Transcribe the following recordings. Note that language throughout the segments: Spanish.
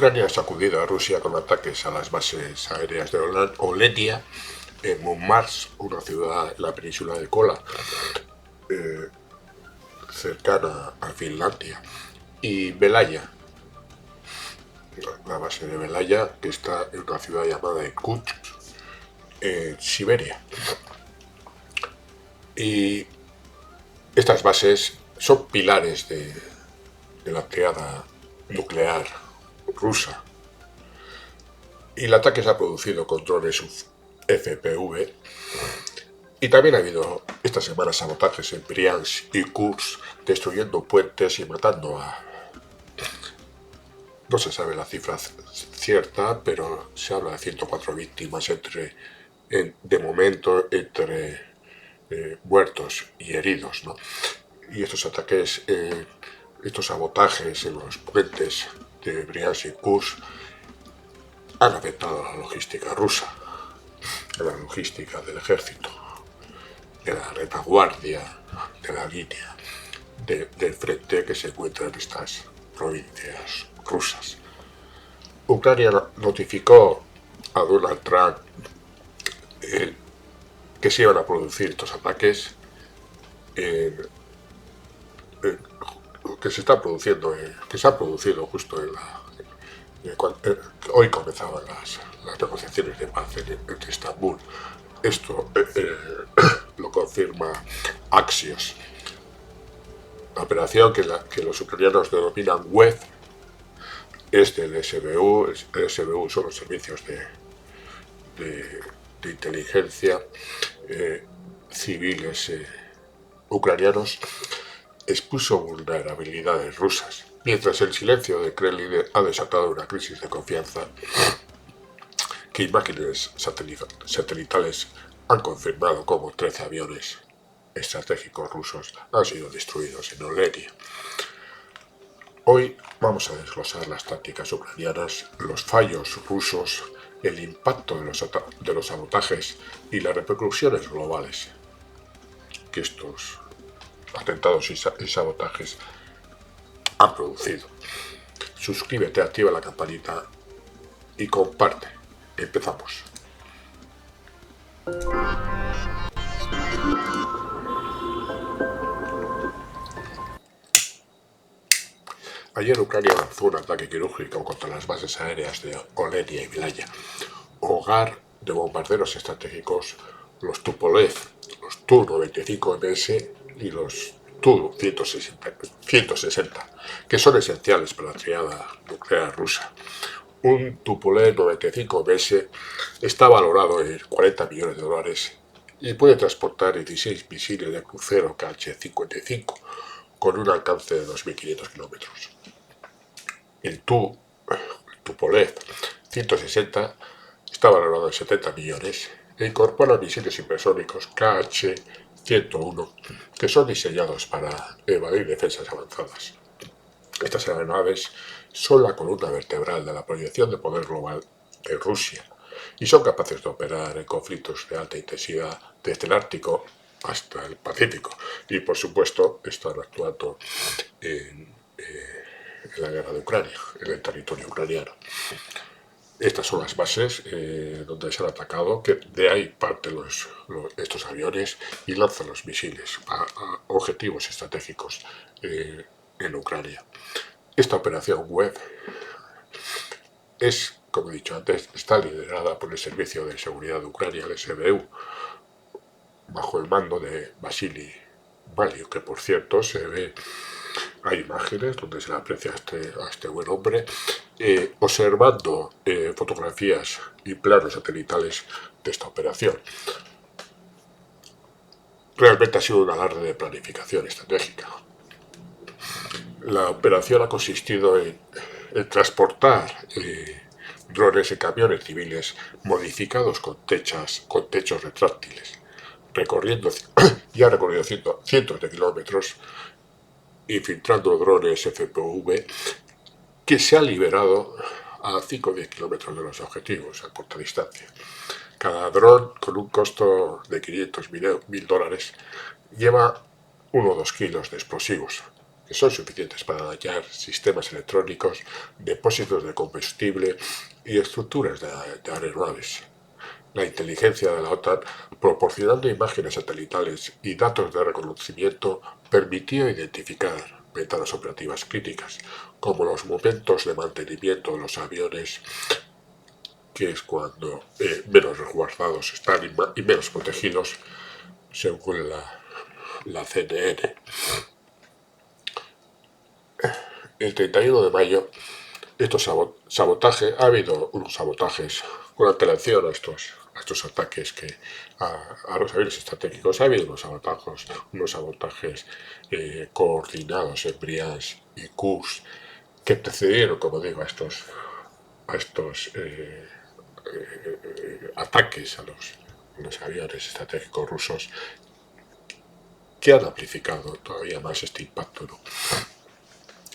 Ucrania ha sacudido a Rusia con ataques a las bases aéreas de Olenia, en Murmansk, una ciudad en la península de Kola, cercana a Finlandia, y Belaya, la base de Belaya, que está en una ciudad llamada Irkutsk, en Siberia. Y estas bases son pilares de la triada nuclear rusa. Y el ataque se ha producido con drones FPV. Y también ha habido esta semana sabotajes en Briansk y Kursk, destruyendo puentes y matando a... No se sabe la cifra cierta, pero se habla de 104 víctimas de momento entre muertos y heridos, ¿no? Y estos ataques, estos sabotajes en los puentes de Briansk y Kursk han afectado a la logística rusa, a la logística del ejército, de la retaguardia, de la línea del frente que se encuentra en estas provincias rusas. Ucrania notificó a Donald Trump que se iban a producir estos ataques que se están produciendo, que se han producido justo hoy comenzaban las negociaciones de paz en Estambul. Esto lo confirma Axios. La operación que los ucranianos denominan WED es del SBU. El SBU son los servicios de inteligencia civiles ucranianos. Expuso vulnerabilidades rusas, mientras el silencio de Kremlin ha desatado una crisis de confianza que imágenes satelitales han confirmado como 13 aviones estratégicos rusos han sido destruidos en Olenia. Hoy vamos a desglosar las tácticas ucranianas, los fallos rusos, el impacto de los sabotajes y las repercusiones globales que estos atentados y sabotajes han producido. Suscríbete, activa la campanita y comparte. Empezamos. Ayer Ucrania lanzó un ataque quirúrgico contra las bases aéreas de Olenia y Belaya, hogar de bombarderos estratégicos, los Tupolev, los Tu-95MS y los Tu-160, que son esenciales para la triada nuclear rusa. Un Tupolev 95MS está valorado en $40 millones y puede transportar 16 misiles de crucero Kh-55 con un alcance de 2.500 kilómetros. El Tupolev 160 está valorado en 70 millones e incorpora misiles hipersónicos Kh-101 que son diseñados para evadir defensas avanzadas. Estas aeronaves son la columna vertebral de la proyección de poder global de Rusia y son capaces de operar en conflictos de alta intensidad desde el Ártico hasta el Pacífico, y por supuesto están actuando en la guerra de Ucrania, en el territorio ucraniano. Estas son las bases donde se han atacado, que de ahí parten estos aviones y lanzan los misiles a objetivos estratégicos en Ucrania. Esta operación web es, como he dicho antes, está liderada por el Servicio de Seguridad de Ucrania, el SBU, bajo el mando de Vasily Valio, que por cierto se ve, hay imágenes donde se le aprecia a este buen hombre observando fotografías y planos satelitales de esta operación. Realmente ha sido un alarde de planificación estratégica. La operación ha consistido en transportar drones y camiones civiles modificados con techos retráctiles, ya ha recorrido cientos de kilómetros, infiltrando drones FPV que se han liberado a 5 o 10 kilómetros de los objetivos a corta distancia. Cada dron, con un costo de $500.000, lleva 1 o 2 kilos de explosivos que son suficientes para dañar sistemas electrónicos, depósitos de combustible y estructuras de aeronaves. La inteligencia de la OTAN, proporcionando imágenes satelitales y datos de reconocimiento, permitió identificar ventanas operativas críticas, como los momentos de mantenimiento de los aviones, que es cuando menos resguardados están y menos protegidos, según la CNN. El 31 de mayo, ha habido unos sabotajes con antelación a estos ataques a los aviones estratégicos. Ha habido unos sabotajes coordinados en Briansk y Kursk que precedieron, como digo, a estos ataques a los aviones estratégicos rusos, que han amplificado todavía más este impacto, ¿no?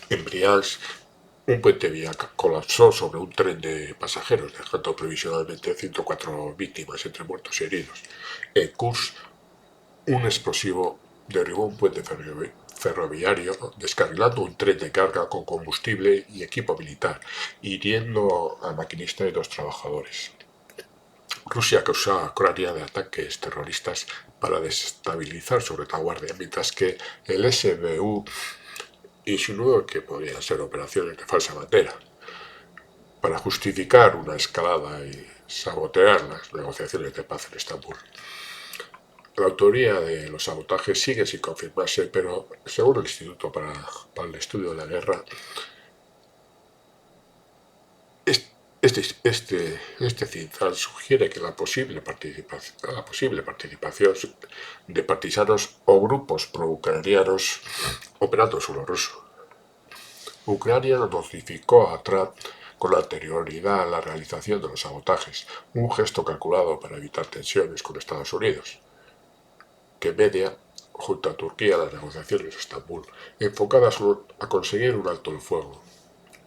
En Briansk, un puente vial colapsó sobre un tren de pasajeros, dejando provisionalmente 104 víctimas entre muertos y heridos. En Kursk, un explosivo derribó un puente ferroviario, descarrilando un tren de carga con combustible y equipo militar, hiriendo al maquinista y 2 trabajadores. Rusia acusó a Ucrania de ataques terroristas para desestabilizar su retaguardia, mientras que el SBU insinuó que podrían ser operaciones de falsa bandera para justificar una escalada y sabotear las negociaciones de paz en Estambul. La autoría de los sabotajes sigue sin confirmarse, pero según el Instituto para el Estudio de la Guerra, este CINZAL sugiere que la posible participación de partisanos o grupos pro-ucranianos operando en suelo ruso. Ucrania notificó a Trump con anterioridad la realización de los sabotajes, un gesto calculado para evitar tensiones con Estados Unidos, que media junto a Turquía las negociaciones de Estambul, enfocadas a conseguir un alto el fuego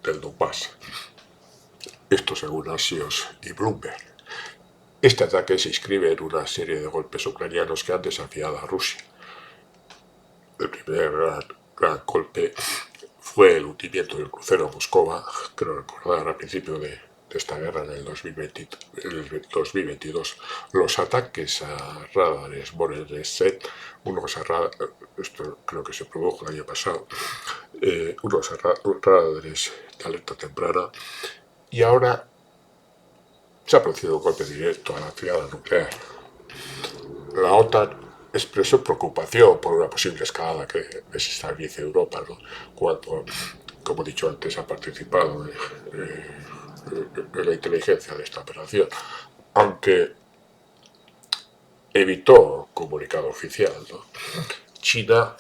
del Donbass. Esto según Axios y Bloomberg. Este ataque se inscribe en una serie de golpes ucranianos que han desafiado a Rusia. El primer gran golpe fue el hundimiento del crucero Moscova, creo recordar al principio de esta guerra en el 2022. Los ataques a radares Boreset, esto creo que se produjo el año pasado, unos radares de alerta temprana, y ahora se ha producido un golpe directo a la triada nuclear. La OTAN expresó preocupación por una posible escalada que desestabilice Europa, ¿no? Cuando, como he dicho antes, ha participado en la inteligencia de esta operación, aunque evitó comunicado oficial, ¿no? China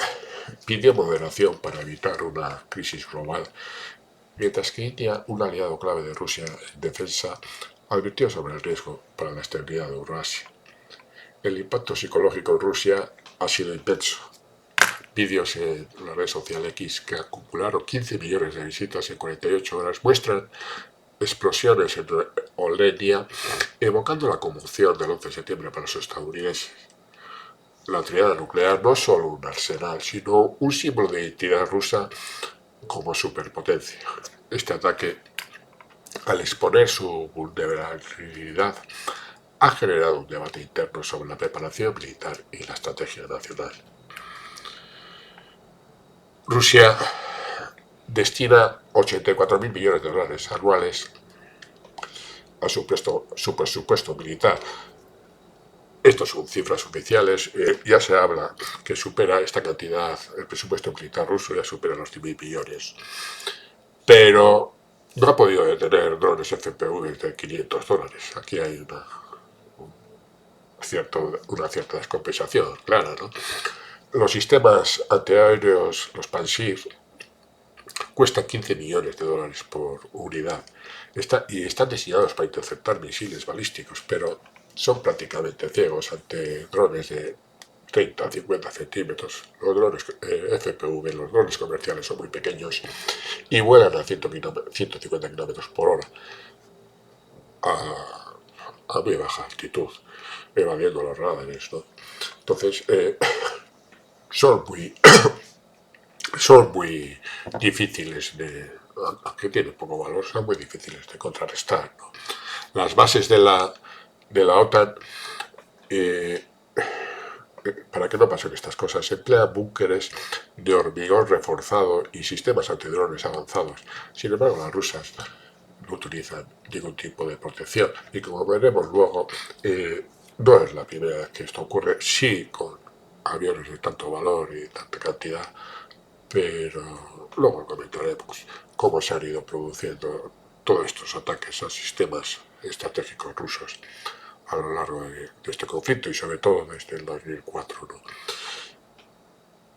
pidió moderación para evitar una crisis global, mientras que India, un aliado clave de Rusia en defensa, advirtió sobre el riesgo para la estabilidad de Eurasia. El impacto psicológico en Rusia ha sido inmenso. Vídeos en la red social X que acumularon 15 millones de visitas en 48 horas muestran explosiones en Olenia, evocando la conmoción del 11 de septiembre para los estadounidenses. La triada nuclear no es solo un arsenal, sino un símbolo de identidad rusa como superpotencia. Este ataque, al exponer su vulnerabilidad, ha generado un debate interno sobre la preparación militar y la estrategia nacional. Rusia destina 84.000 millones de dólares anuales a su presupuesto militar. Estas son cifras oficiales. Ya se habla que supera esta cantidad, el presupuesto militar ruso ya supera los 100.000 millones. Pero no ha podido detener drones FPV de $500. Aquí hay una cierta descompensación, clara, ¿no? Los sistemas antiaéreos, los Pansir, cuestan 15 millones de dólares por unidad y están diseñados para interceptar misiles balísticos, pero son prácticamente ciegos ante drones de 30 a 50 centímetros. Los drones FPV, los drones comerciales, son muy pequeños y vuelan a 150 kilómetros por hora a muy baja altitud, evadiendo los radares, ¿no? Entonces, son muy son muy difíciles aunque tienen poco valor, son muy difíciles de contrarrestar, ¿no? Las bases de la OTAN, eh, para que no pasen estas cosas, emplean búnkeres de hormigón reforzado y sistemas antidrones avanzados. Sin embargo, las rusas no utilizan ningún tipo de protección. Y como veremos luego, no es la primera vez que esto ocurre, sí con aviones de tanto valor y tanta cantidad, pero luego comentaremos cómo se han ido produciendo todos estos ataques a sistemas estratégicos rusos a lo largo de este conflicto y sobre todo desde el 2004, ¿no?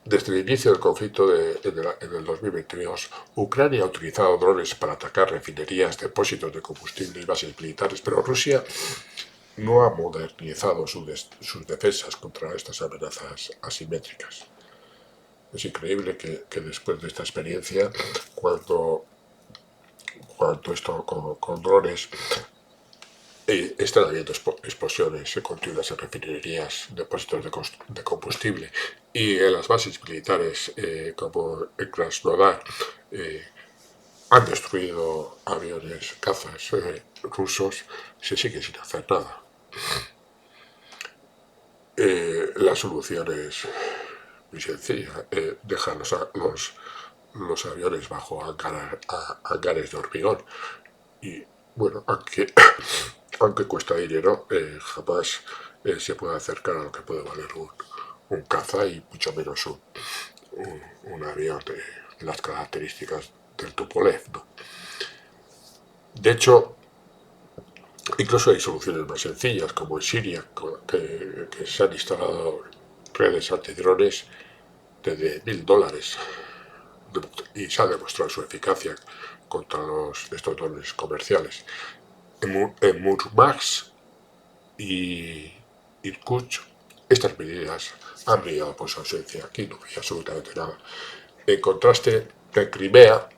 Desde el inicio del conflicto en el 2022, Ucrania ha utilizado drones para atacar refinerías, depósitos de combustible y bases militares, pero Rusia no ha modernizado sus defensas contra estas amenazas asimétricas. Es increíble que después de esta experiencia, cuando esto con drones están habiendo explosiones continuas en refinerías, depósitos de combustible y en las bases militares como en Krasnodar han destruido aviones, cazas rusos, se sigue sin hacer nada. La solución es muy sencilla, dejar los aviones bajo hangares de hormigón. Y bueno, aunque cuesta dinero, jamás se puede acercar a lo que puede valer un caza y mucho menos un avión de las características del Tupolev, ¿no? De hecho, incluso hay soluciones más sencillas, como en Siria, que se han instalado redes antidrones de $10.000 y se ha demostrado su eficacia contra estos drones comerciales. En Murmansk y Irkutsk estas medidas han brillado por su ausencia. Aquí no hay absolutamente nada. En contraste, en Crimea,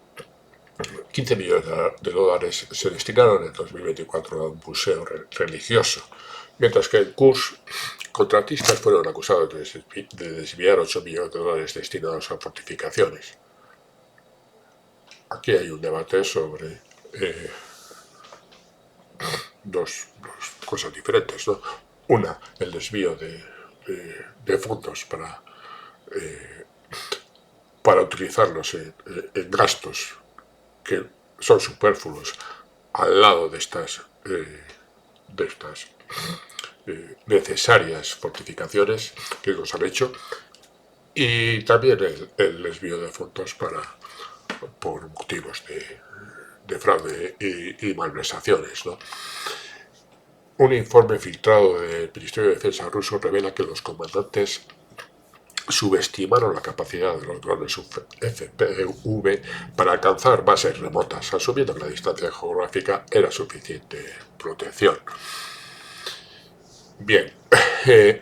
15 millones de dólares se destinaron en 2024 a un museo religioso, mientras que en Kursk, contratistas fueron acusados de desviar 8 millones de dólares destinados a fortificaciones. Aquí hay un debate sobre dos cosas diferentes, ¿no? Una, el desvío de fondos para utilizarlos en gastos que son superfluos al lado de estas necesarias fortificaciones que nos han hecho, y también el desvío de fondos por motivos de fraude y malversaciones, ¿no? Un informe filtrado del Ministerio de Defensa ruso revela que los comandantes subestimaron la capacidad de los drones FPV para alcanzar bases remotas, asumiendo que la distancia geográfica era suficiente protección. Bien,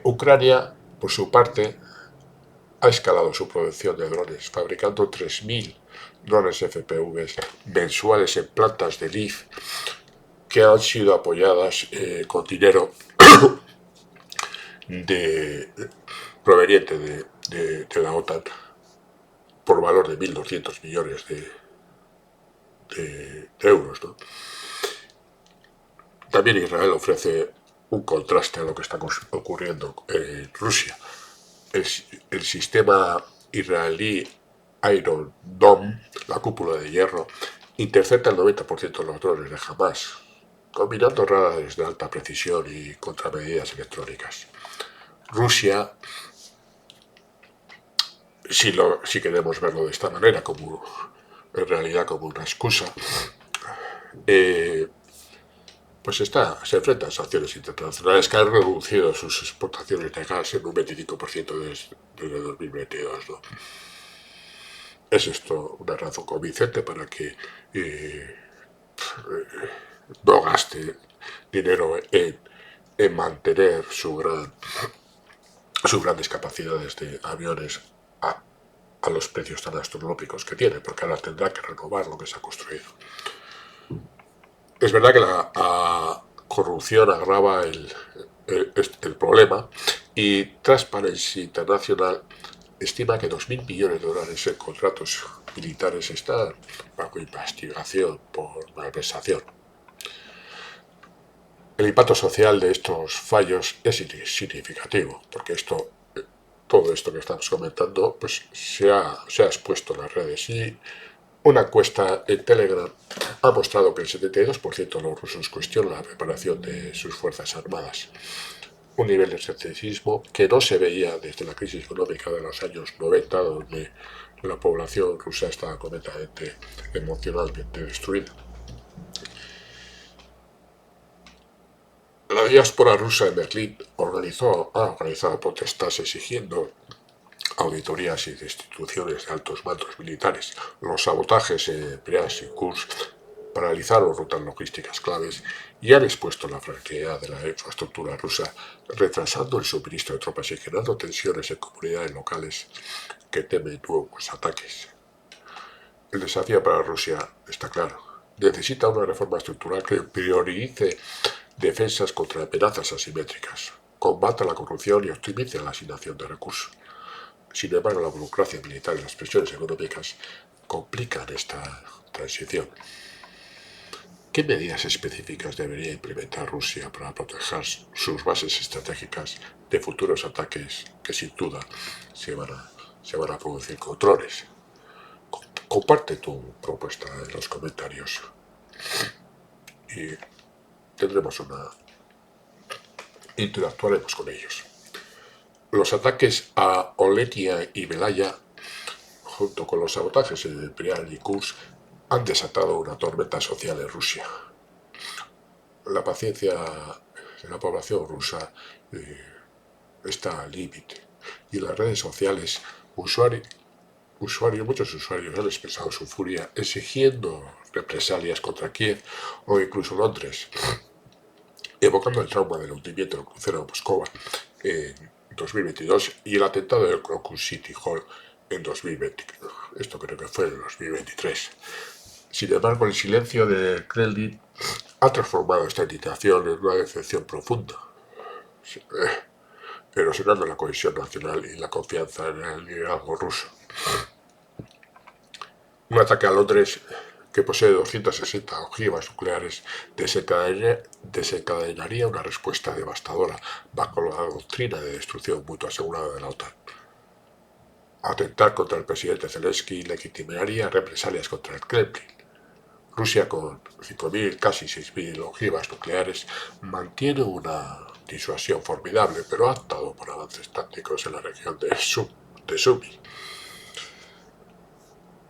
Ucrania, por su parte, ha escalado su producción de drones, fabricando 3.000 drones FPV mensuales en plantas de Lviv que han sido apoyadas con dinero proveniente de la OTAN por valor de 1.200 millones de euros, ¿no? También Israel ofrece un contraste a lo que está ocurriendo en Rusia. El sistema israelí Iron Dome, la cúpula de hierro, intercepta el 90% de los drones de Hamas, combinando radares de alta precisión y contramedidas electrónicas. Rusia, si queremos verlo de esta manera, en realidad como una excusa, pues se enfrenta a sanciones internacionales que han reducido sus exportaciones de gas en un 25% desde 2022, ¿no? ¿Es esto una razón convincente para que no gaste dinero en mantener sus grandes capacidades de aviones a los precios tan astronómicos que tiene? Porque ahora tendrá que renovar lo que se ha construido. Es verdad que la corrupción agrava el problema, y Transparency International estima que 2.000 millones de dólares en contratos militares están bajo investigación por malversación. El impacto social de estos fallos es significativo, porque todo esto que estamos comentando pues, se ha expuesto en las redes. Y una encuesta en Telegram ha mostrado que el 72% de los rusos cuestionan la preparación de sus fuerzas armadas. Un nivel de escepticismo que no se veía desde la crisis económica de los años 90, donde la población rusa estaba completamente emocionalmente destruida. La diáspora rusa en Berlín ha organizado protestas exigiendo auditorías y destituciones de altos mandos militares. Los sabotajes en Briansk y Kursk paralizaron rutas logísticas claves y han expuesto la fragilidad de la infraestructura rusa, retrasando el suministro de tropas y generando tensiones en comunidades locales que temen nuevos ataques. El desafío para Rusia está claro. Necesita una reforma estructural que priorice defensas contra amenazas asimétricas, combata la corrupción y optimice la asignación de recursos. Sin embargo, la burocracia militar y las presiones económicas complican esta transición. ¿Qué medidas específicas debería implementar Rusia para proteger sus bases estratégicas de futuros ataques que sin duda se van a producir con drones? Comparte tu propuesta en los comentarios y interactuaremos con ellos. Los ataques a Oletia y Belaya, junto con los sabotajes en Briansk y Kursk, han desatado una tormenta social en Rusia. La paciencia de la población rusa está al límite y en las redes sociales muchos usuarios han expresado su furia exigiendo represalias contra Kiev o incluso Londres, evocando el trauma del hundimiento del crucero de Moscova en 2022 y el atentado del Crocus City Hall en 2020. Esto creo que fue en 2023. Sin embargo, el silencio de Kremlin ha transformado esta indignación en una decepción profunda, erosionando la cohesión nacional y la confianza en el liderazgo ruso. Un ataque a Londres, que posee 260 ojivas nucleares, desencadenaría una respuesta devastadora bajo la doctrina de destrucción mutua asegurada de la OTAN. Atentar contra el presidente Zelensky legitimaría represalias contra el Kremlin. Rusia, con 5.000, casi 6.000 ojivas nucleares, mantiene una disuasión formidable, pero ha optado por avances tácticos en la región de Sumy,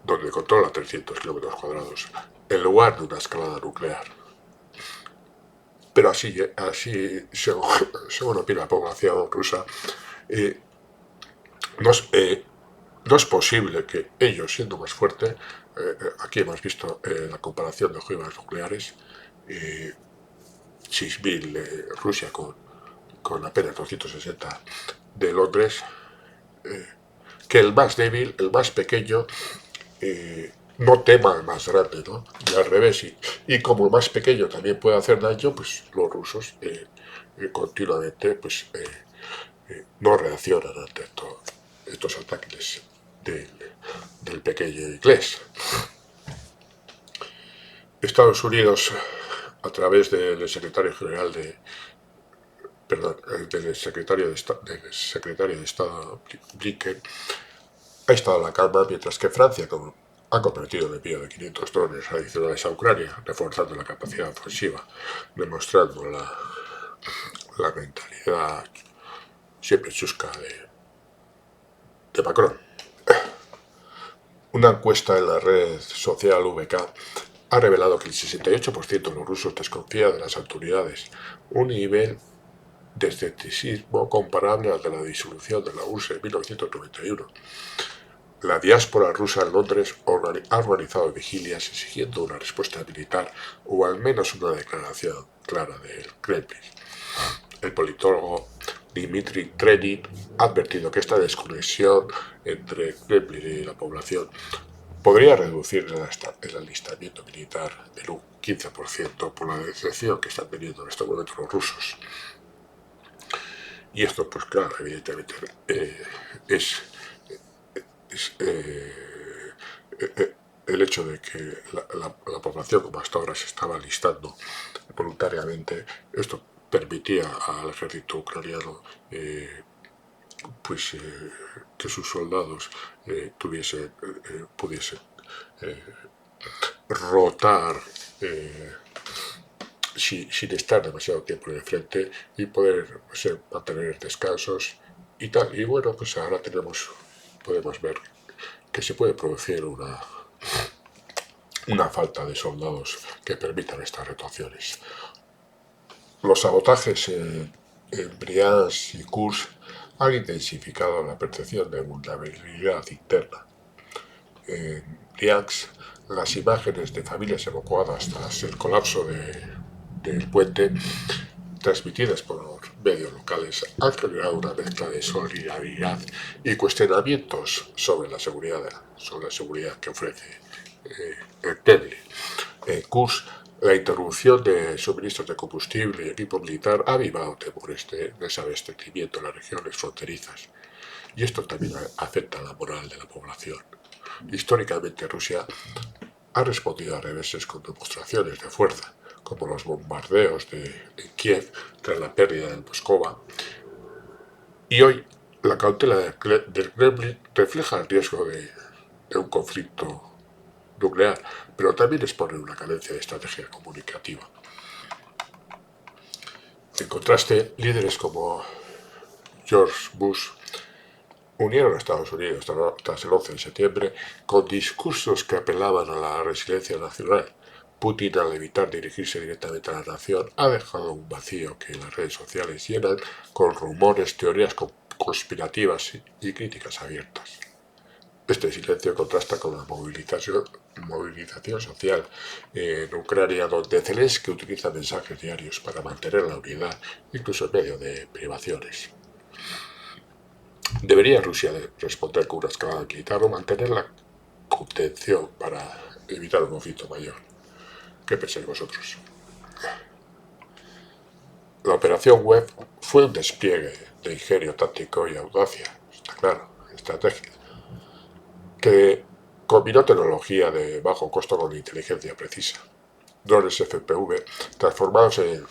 donde controla 300 kilómetros cuadrados, en lugar de una escalada nuclear. Pero así según opina la población rusa, no es posible que ellos, siendo más fuertes, aquí hemos visto la comparación de ojivas nucleares, 6.000 Rusia con apenas 260 de Londres, que el más débil, el más pequeño, no tema al más grande, ¿no? Y al revés, y como el más pequeño también puede hacer daño, pues los rusos continuamente no reaccionan ante estos ataques del pequeño inglés. Estados Unidos, a través del secretario general del secretario de Estado Blinken, ha estado a la calma, mientras que Francia ha comprometido el envío de 500 drones adicionales a Ucrania, reforzando la capacidad ofensiva, demostrando la mentalidad siempre chusca de Macron. Una encuesta en la red social VK ha revelado que el 68% de los rusos desconfía de las autoridades, un nivel de escepticismo comparable al de la disolución de la URSS en 1991. La diáspora rusa en Londres ha organizado vigilias exigiendo una respuesta militar o al menos una declaración clara del Kremlin. El politólogo Dmitry Trenin ha advertido que esta desconexión entre el Kremlin y la población podría reducir el alistamiento militar en un 15% por la decepción que están teniendo en estos momentos los rusos. Y esto, pues claro, evidentemente es el hecho de que la población, como hasta ahora, se estaba alistando voluntariamente, esto permitía al ejército ucraniano que sus soldados pudiesen rotar sin estar demasiado tiempo en el frente y poder mantener descansos y tal. Y bueno, pues ahora podemos ver que se puede producir una falta de soldados que permitan estas rotaciones. Los sabotajes en Briansk y Kursk han intensificado la percepción de vulnerabilidad interna. En Briansk, las imágenes de familias evacuadas tras el colapso del puente, transmitidas por medios locales, han generado una mezcla de solidaridad y cuestionamientos sobre la seguridad que ofrece el Kremlin. En Kursk, la interrupción de suministros de combustible y equipo militar ha avivado temores de desabastecimiento en las regiones fronterizas. Y esto también afecta a la moral de la población. Históricamente, Rusia ha respondido a reveses con demostraciones de fuerza, como los bombardeos de Kiev tras la pérdida de Moscova. Y hoy, la cautela del Kremlin refleja el riesgo de un conflicto nuclear, pero también expone una carencia de estrategia comunicativa. En contraste, líderes como George Bush unieron a Estados Unidos tras el 11 de septiembre con discursos que apelaban a la resiliencia nacional. Putin, al evitar dirigirse directamente a la nación, ha dejado un vacío que las redes sociales llenan con rumores, teorías conspirativas y críticas abiertas. Este silencio contrasta con la movilización social en Ucrania, donde Zelensky utiliza mensajes diarios para mantener la unidad, incluso en medio de privaciones. ¿Debería Rusia responder con una escalada militar o mantener la contención para evitar un conflicto mayor? ¿Qué pensáis vosotros? La operación Web fue un despliegue de ingenio táctico y audacia, está claro, estrategia, que combinó tecnología de bajo costo con inteligencia precisa. Drones FPV transportados en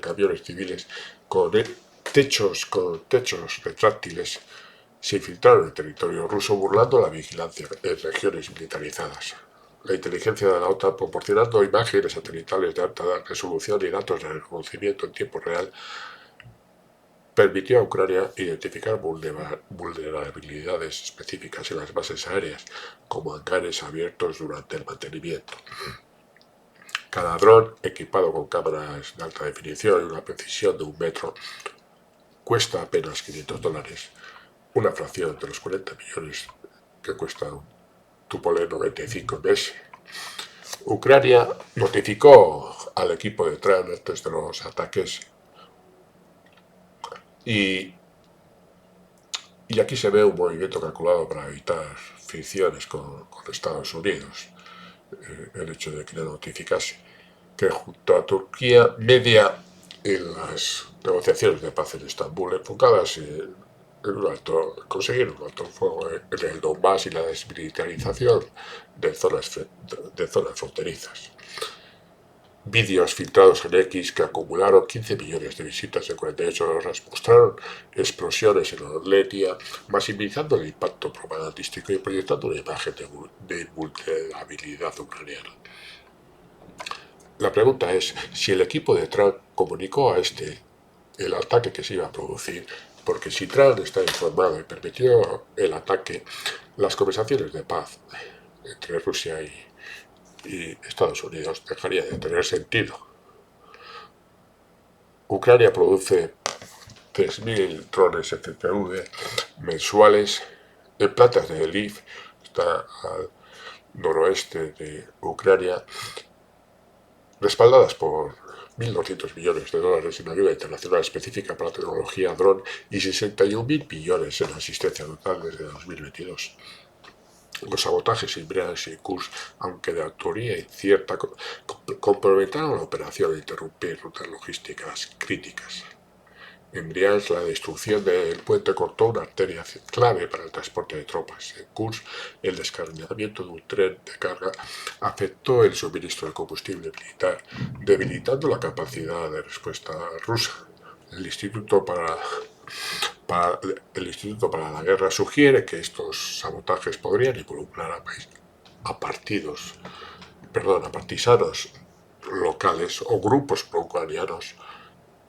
camiones civiles con techos retráctiles, se infiltraron en el territorio ruso burlando la vigilancia en regiones militarizadas. La inteligencia de la OTAN, proporcionando imágenes satelitales de alta resolución y datos de reconocimiento en tiempo real, permitió a Ucrania identificar vulnerabilidades específicas en las bases aéreas, como hangares abiertos durante el mantenimiento. Cada dron, equipado con cámaras de alta definición y una precisión de 1 metro, cuesta apenas $500, una fracción de los 40 millones que cuesta un Tupolev 95MS. Ucrania notificó al equipo de Trump antes de los ataques y aquí se ve un movimiento calculado para evitar fricciones con Estados Unidos. El hecho de que le notificase que junto a Turquía media en las negociaciones de paz en Estambul, enfocadas en conseguir un alto fuego en el Donbass y la desmilitarización de zonas fronterizas. Vídeos filtrados en X que acumularon 15 millones de visitas en 48 horas mostraron explosiones en Orletia, maximizando el impacto propagandístico y proyectando una imagen de vulnerabilidad ucraniana. La pregunta es si el equipo de Trump comunicó a el ataque que se iba a producir, porque si Trump está informado y permitió el ataque, las conversaciones de paz entre Rusia y Estados Unidos dejaría de tener sentido. Ucrania produce 3.000 drones FPV mensuales en plantas de Lviv, está al noroeste de Ucrania, respaldadas por $1.200 millones en ayuda internacional específica para tecnología dron y 61.000 millones en asistencia total desde 2022. Los sabotajes en Briansk y Kursk, aunque de autoría incierta, comprometieron la operación de interrumpir rutas logísticas críticas. En Briansk, la destrucción del puente cortó una arteria clave para el transporte de tropas. En Kursk, el descarrilamiento de un tren de carga afectó el suministro de combustible militar, debilitando la capacidad de respuesta rusa. El Instituto para la Guerra sugiere que estos sabotajes podrían involucrar a partisanos locales o grupos pro-ucranianos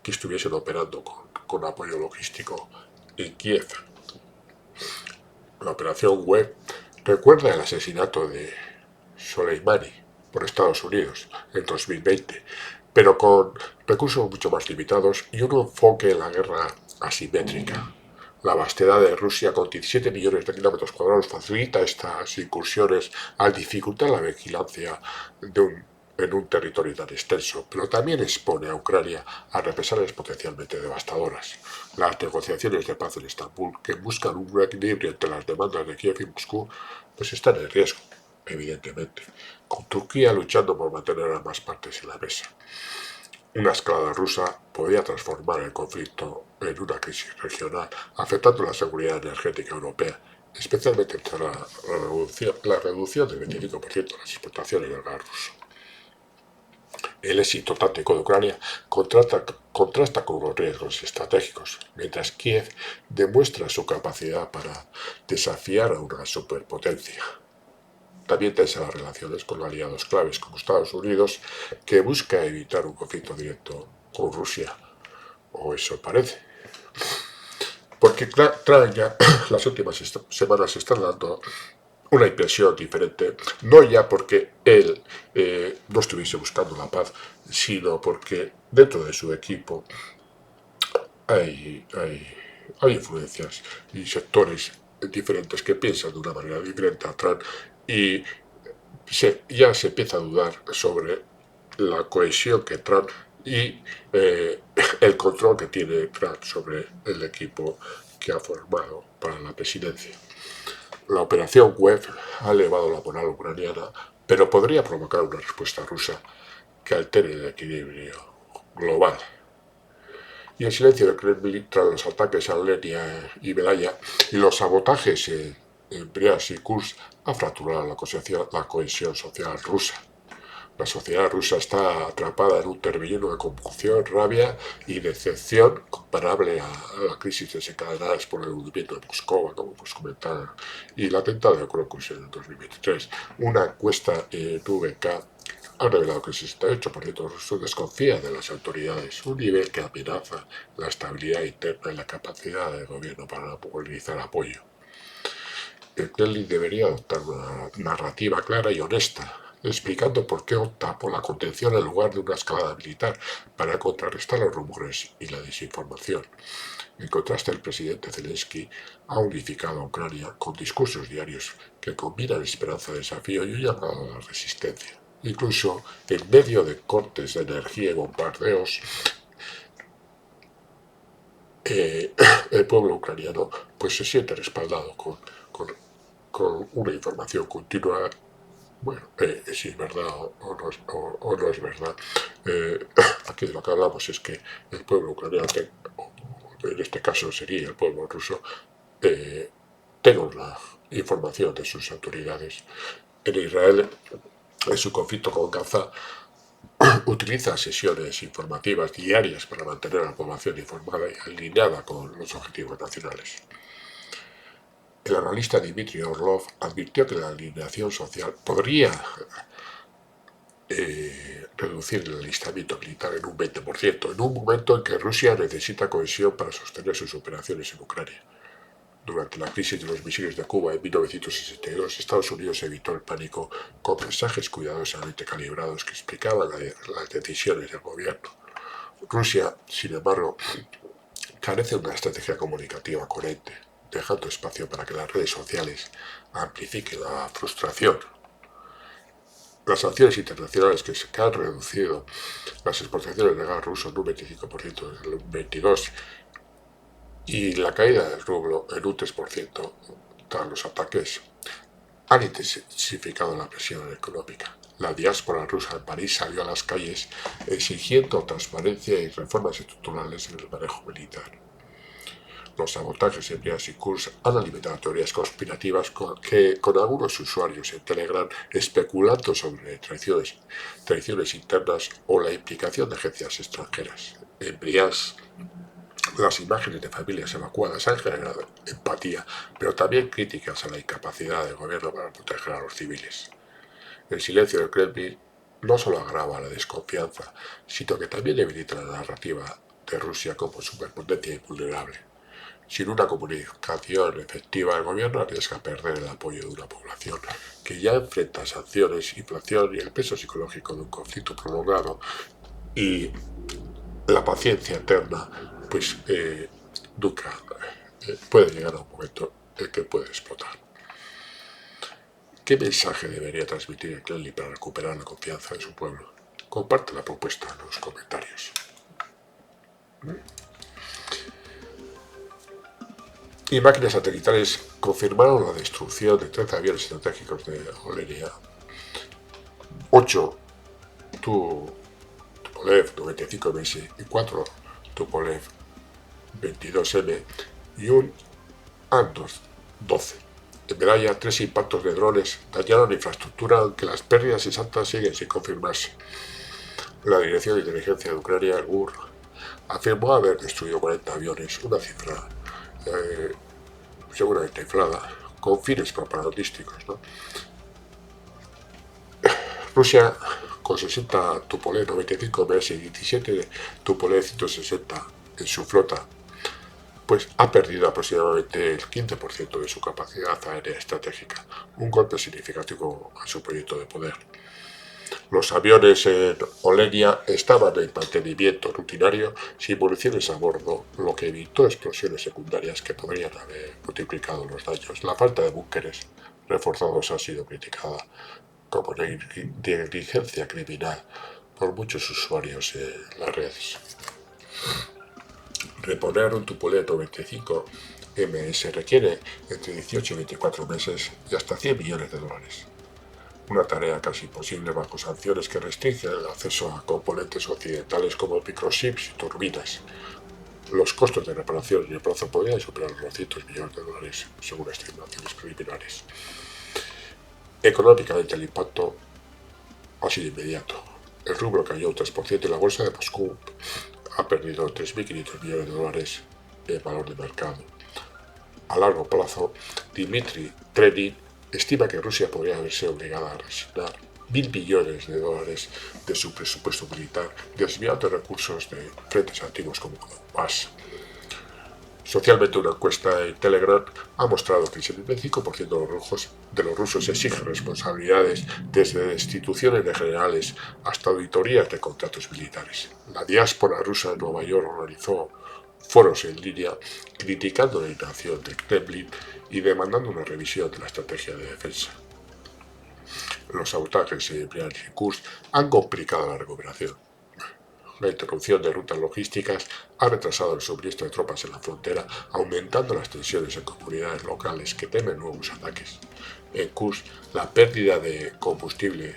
que estuviesen operando con apoyo logístico en Kiev. La operación Web recuerda el asesinato de Soleimani por Estados Unidos en 2020, pero con recursos mucho más limitados y un enfoque en la guerra asimétrica. La vastedad de Rusia, con 17 millones de kilómetros cuadrados, facilita estas incursiones al dificultar la vigilancia en un territorio tan extenso, pero también expone a Ucrania a represalias potencialmente devastadoras. Las negociaciones de paz en Estambul, que buscan un equilibrio entre las demandas de Kiev y Moscú, pues están en riesgo, evidentemente, con Turquía luchando por mantener a ambas partes en la mesa. Una escalada rusa podría transformar el conflicto en una crisis regional, afectando la seguridad energética europea, especialmente tras la reducción del 25% de las exportaciones del gas ruso. El éxito táctico de Ucrania contrasta con los riesgos estratégicos, mientras Kiev demuestra su capacidad para desafiar a una superpotencia. También tensa las relaciones con aliados claves como Estados Unidos, que busca evitar un conflicto directo con Rusia, o eso parece. Porque las últimas semanas están dando una impresión diferente, no ya porque él no estuviese buscando la paz, sino porque dentro de su equipo hay influencias y sectores diferentes que piensan de una manera diferente a Trump y ya se empieza a dudar sobre la cohesión que Trump y el control que tiene Trump sobre el equipo que ha formado para la presidencia. La operación Web ha elevado la moral ucraniana, pero podría provocar una respuesta rusa que altere el equilibrio global. Y el silencio del Kremlin tras los ataques a Lenia y Belaya y los sabotajes en Briansk y Kursk ha fracturado la cohesión social rusa. La sociedad rusa está atrapada en un torbellino de convulsión, rabia y decepción comparable a la crisis desencadenada por el hundimiento de Moscú, como hemos comentado, y el atentado de Crocus en 2023. Una encuesta en VK ha revelado que el 68% ruso desconfía de las autoridades, un nivel que amenaza la estabilidad interna y la capacidad del gobierno para movilizar apoyo. El Kremlin debería adoptar una narrativa clara y honesta, explicando por qué opta por la contención en lugar de una escalada militar para contrarrestar los rumores y la desinformación. En contraste, el presidente Zelensky ha unificado a Ucrania con discursos diarios que combinan esperanza, desafío y un llamado a la resistencia. Incluso en medio de cortes de energía y bombardeos, el pueblo ucraniano pues se siente respaldado con una información continua. Bueno, si es verdad o no es verdad. Aquí de lo que hablamos es que el pueblo ucraniano, en este caso sería el pueblo ruso, tenga la información de sus autoridades. En Israel, en su conflicto con Gaza, utiliza sesiones informativas diarias para mantener a la población informada y alineada con los objetivos nacionales. El analista Dmitry Orlov advirtió que la alineación social podría reducir el alistamiento militar en un 20%, en un momento en que Rusia necesita cohesión para sostener sus operaciones en Ucrania. Durante la crisis de los misiles de Cuba en 1962, Estados Unidos evitó el pánico con mensajes cuidadosamente calibrados que explicaban las decisiones del gobierno. Rusia, sin embargo, carece de una estrategia comunicativa coherente, dejando espacio para que las redes sociales amplifiquen la frustración. Las sanciones internacionales que han reducido las exportaciones de gas ruso en un 25% en el 2022 y la caída del rublo en un 3% tras los ataques han intensificado la presión económica. La diáspora rusa en París salió a las calles exigiendo transparencia y reformas estructurales en el manejo militar. Los sabotajes en Briansk y Kursk han alimentado teorías conspirativas con algunos usuarios en Telegram especulando sobre traiciones internas o la implicación de agencias extranjeras. En Briansk, las imágenes de familias evacuadas han generado empatía, pero también críticas a la incapacidad del gobierno para proteger a los civiles. El silencio del Kremlin no solo agrava la desconfianza, sino que también debilita la narrativa de Rusia como superpotencia invulnerable. Sin una comunicación efectiva, el gobierno arriesga perder el apoyo de una población que ya enfrenta sanciones, inflación y el peso psicológico de un conflicto prolongado, y la paciencia eterna pues nunca puede llegar a un momento en que puede explotar. ¿Qué mensaje debería transmitir el Kremlin para recuperar la confianza de su pueblo? Comparte la propuesta en los comentarios. Imágenes satelitales confirmaron la destrucción de 13 aviones estratégicos de Olenia, 8 Tupolev 95MS y 4 Tupolev 22M y un An-12. En Medalla, 3 impactos de drones dañaron infraestructura, aunque las pérdidas exactas siguen sin confirmarse. La Dirección de Inteligencia de Ucrania, el GUR, afirmó haber destruido 40 aviones, una cifra seguramente inflada, con fines propagandísticos, ¿no? Rusia, con 60 Tupolev 95MS y 17 Tupolev 160 en su flota, pues ha perdido aproximadamente el 15% de su capacidad aérea estratégica, un golpe significativo a su proyecto de poder. Los aviones en Olenia estaban en mantenimiento rutinario sin municiones a bordo, lo que evitó explosiones secundarias que podrían haber multiplicado los daños. La falta de búnkeres reforzados ha sido criticada como negligencia criminal por muchos usuarios en las redes. Reponer un Tupolev 95MS requiere entre 18 y 24 meses y hasta 100 millones de dólares. Una tarea casi imposible bajo sanciones que restringen el acceso a componentes occidentales como microchips y turbinas. Los costos de reparación y el plazo podrían superar los 200 millones de dólares, según estimaciones preliminares. Económicamente, el impacto ha sido inmediato. El rublo cayó un 3% y la bolsa de Moscú ha perdido 3.500 millones de dólares en valor de mercado. A largo plazo, Dmitry Trenin estima que Rusia podría verse obligada a resignar 1.000 millones de dólares de su presupuesto militar, desviando recursos de frentes antiguos como Donbass. Socialmente, una encuesta en Telegram ha mostrado que el 75% de los rusos exigen responsabilidades, desde destituciones de generales hasta auditorías de contratos militares. La diáspora rusa en Nueva York organizó foros en línea criticando la inacción del Kremlin y demandando una revisión de la estrategia de defensa. Los sabotajes en Briansk y Kursk han complicado la recuperación. La interrupción de rutas logísticas ha retrasado el suministro de tropas en la frontera, aumentando las tensiones en comunidades locales que temen nuevos ataques. En Kursk, la pérdida de combustible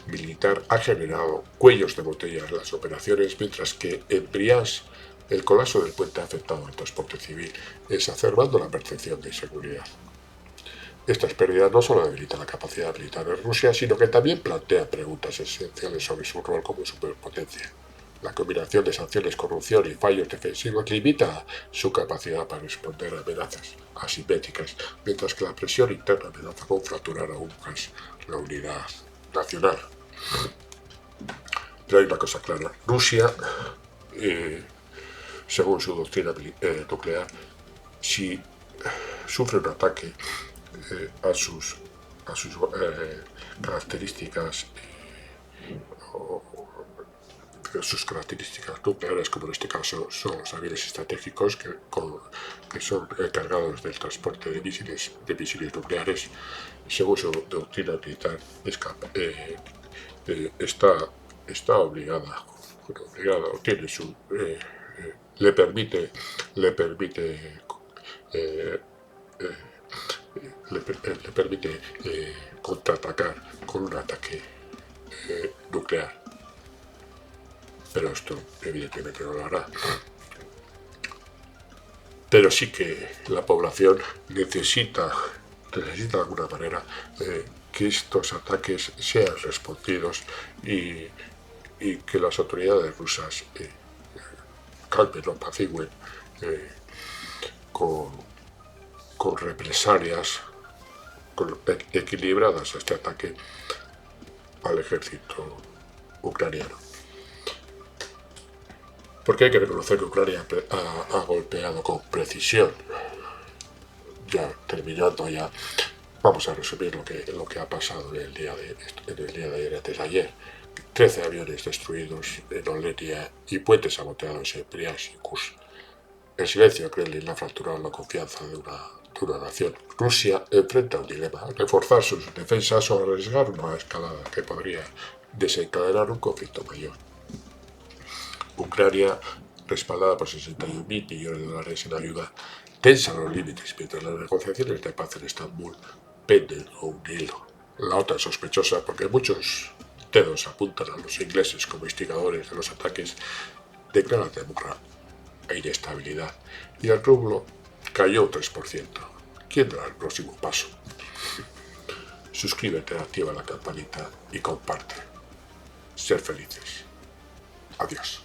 militar ha generado cuellos de botella en las operaciones, mientras que en Briansk el colapso del puente ha afectado al transporte civil, exacerbando la percepción de inseguridad. Estas pérdidas no solo debilitan la capacidad militar de Rusia, sino que también plantean preguntas esenciales sobre su rol como superpotencia. La combinación de sanciones, corrupción y fallos defensivos limita su capacidad para responder a amenazas asimétricas, mientras que la presión interna amenaza con fracturar aún más la unidad nacional. Pero hay una cosa clara: Rusia, según su doctrina nuclear, si sufre un ataque a sus características sus características nucleares, como en este caso son los aviones estratégicos que son encargados del transporte de misiles nucleares, según su doctrina militar, está obligada, tiene su le permite contraatacar con un ataque nuclear. Pero esto evidentemente no lo hará. pero sí que la población necesita de alguna manera que estos ataques sean respondidos y que las autoridades rusas calmen o apacigüen con, con represalias equilibradas a este ataque al ejército ucraniano. Porque hay que reconocer que Ucrania ha golpeado con precisión. Ya terminando ya, vamos a resumir lo que ha pasado en el día de ayer, antes de ayer. 13 aviones destruidos en Olenia y puentes saboteados en Bryansk y Kursk. El silencio de Kremlin ha fracturado la confianza de una nación. Rusia enfrenta un dilema: reforzar sus defensas o arriesgar una escalada que podría desencadenar un conflicto mayor. Ucrania, respaldada por 61.000 millones de dólares en ayuda, tensa los límites mientras las negociaciones de paz en Estambul penden a un hilo. La OTAN sospechosa porque muchos dedos apuntan a los ingleses como instigadores de los ataques, declara democracia e inestabilidad, y el rublo cayó un 3%. ¿Quién dará el próximo paso? Suscríbete, activa la campanita y comparte. Ser felices. Adiós.